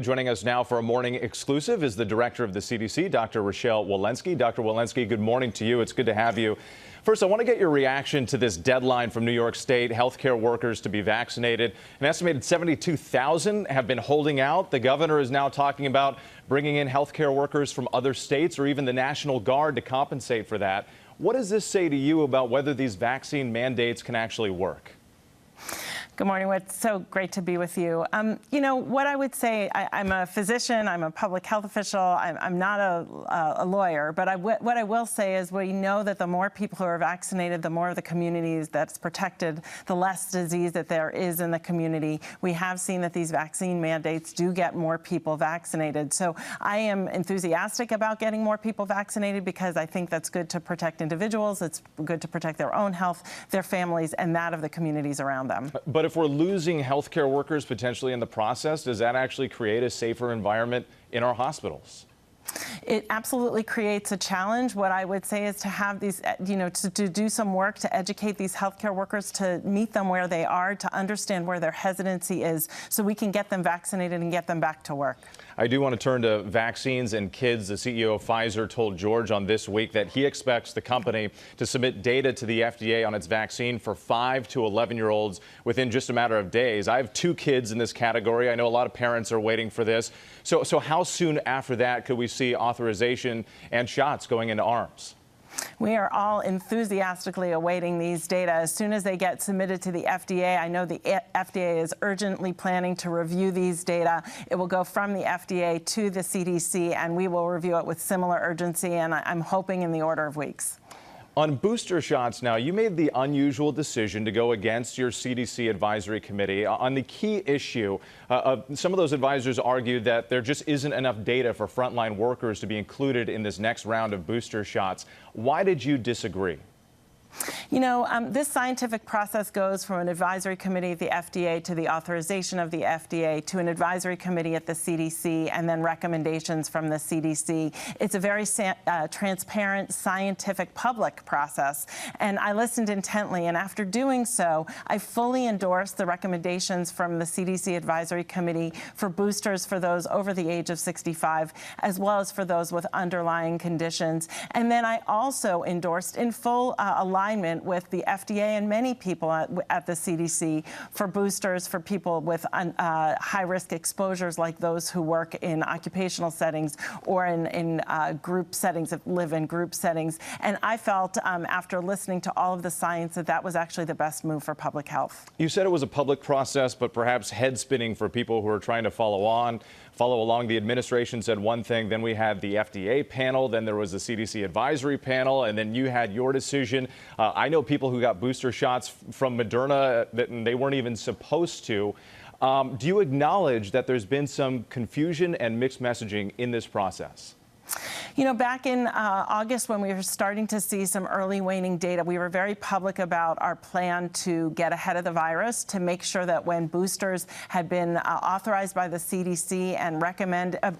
Joining us now for a morning exclusive is the director of the CDC, Dr. Rochelle Walensky. Dr. Walensky, good morning to you. It's good to have you. First, I want to get your reaction to this deadline from New York State, healthcare workers to be vaccinated. An estimated 72,000 have been holding out. The governor is now talking about bringing in healthcare workers from other states or even the National Guard to compensate for that. What does this say to you about whether these vaccine mandates can actually work? Good morning. It's so great to be with you. You know, what I would say, I'm a physician, I'm a public health official, I'm not a lawyer, but what I will say is we know that the more people who are vaccinated, the more of the communities that's protected, the less disease that there is in the community. We have seen that these vaccine mandates do get more people vaccinated. So I am enthusiastic about getting more people vaccinated because I think that's good to protect individuals, it's good to protect their own health, their families, and that of the communities around them. But if we're losing healthcare workers potentially in the process, does that actually create a safer environment in our hospitals? It absolutely creates a challenge. What I would say is to have these, to do some work to educate these healthcare workers, to meet them where they are, to understand where their hesitancy is, so we can get them vaccinated and get them back to work. I do want to turn to vaccines and kids. The CEO of Pfizer told George on This Week that he expects the company to submit data to the FDA on its vaccine for 5 to 11-year-olds within just a matter of days. I have 2 kids in this category. I know a lot of parents are waiting for this. So how soon after that could we see authorization and shots going into arms? We are all enthusiastically awaiting these data. As soon as they get submitted to the FDA, I know the FDA is urgently planning to review these data. It will go from the FDA to the CDC, and we will review it with similar urgency, and I'm hoping in the order of weeks. On booster shots now, you made the unusual decision to go against your CDC advisory committee. On the key issue, some of those advisors argued that there just isn't enough data for frontline workers to be included in this next round of booster shots. Why did you disagree? You know, this scientific process goes from an advisory committee at the FDA to the authorization of the FDA to an advisory committee at the CDC and then recommendations from the CDC. It's a very transparent, scientific, public process. And I listened intently, and after doing so, I fully endorsed the recommendations from the CDC advisory committee for boosters for those over the age of 65, as well as for those with underlying conditions. And then I also endorsed in full alignment with the FDA and many people at the CDC for boosters for people with high-risk exposures, like those who work in occupational settings or in group settings, that live in group settings. And I felt, after listening to all of the science, that that was actually the best move for public health. You said it was a public process, but perhaps head-spinning for people who are trying to follow along. The administration said one thing, then we had the FDA panel, then there was the CDC advisory panel, and then you had your decision. I know people who got booster shots from Moderna that they weren't even supposed to. Do you acknowledge that there's been some confusion and mixed messaging in this process? You know, back in August, when we were starting to see some early waning data, we were very public about our plan to get ahead of the virus, to make sure that when boosters had been authorized by the CDC and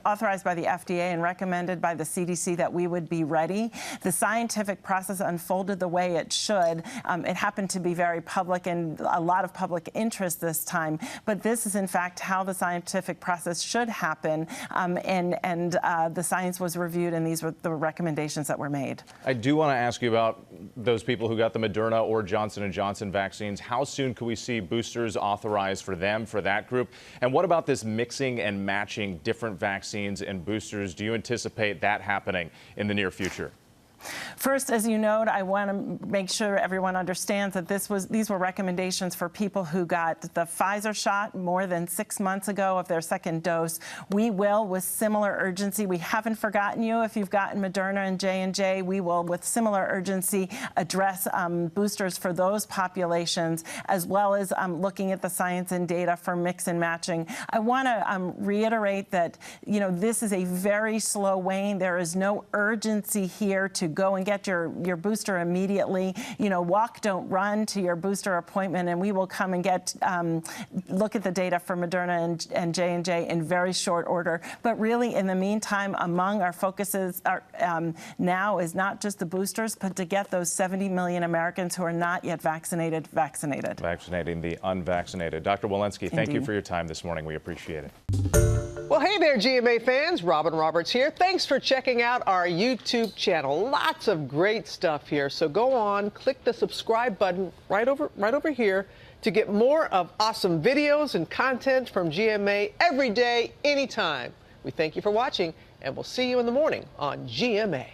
authorized by the FDA and recommended by the CDC, that we would be ready. The scientific process unfolded the way it should. It happened to be very public and a lot of public interest this time. But this is, in fact, how the scientific process should happen. The science was reviewed, and these were the recommendations that were made. I do want to ask you about those people who got the Moderna or Johnson & Johnson vaccines. How soon could we see boosters authorized for them, for that group? And what about this mixing and matching different vaccines and boosters? Do you anticipate that happening in the near future? First, as you note, I want to make sure everyone understands that these were recommendations for people who got the Pfizer shot more than 6 months ago of their second dose. We will, with similar urgency, we haven't forgotten you. If you've gotten Moderna and J&J, we will, with similar urgency, address boosters for those populations, as well as looking at the science and data for mix and matching. I want to reiterate that, you know, this is a very slow wane. There is no urgency here to go and get your booster immediately. You know, walk, don't run to your booster appointment, and we will come and look at the data for Moderna and J&J in very short order. But really, in the meantime, among our focuses now is not just the boosters, but to get those 70 million Americans who are not yet vaccinated. Vaccinating the unvaccinated. Dr. Walensky, thank you for your time this morning. We appreciate it. Well, hey. Hey there, GMA fans. Robin Roberts here. Thanks for checking out our YouTube channel. Lots of great stuff here. So go on, click the subscribe button right over here to get more of awesome videos and content from GMA every day, anytime. We thank you for watching, and we'll see you in the morning on GMA.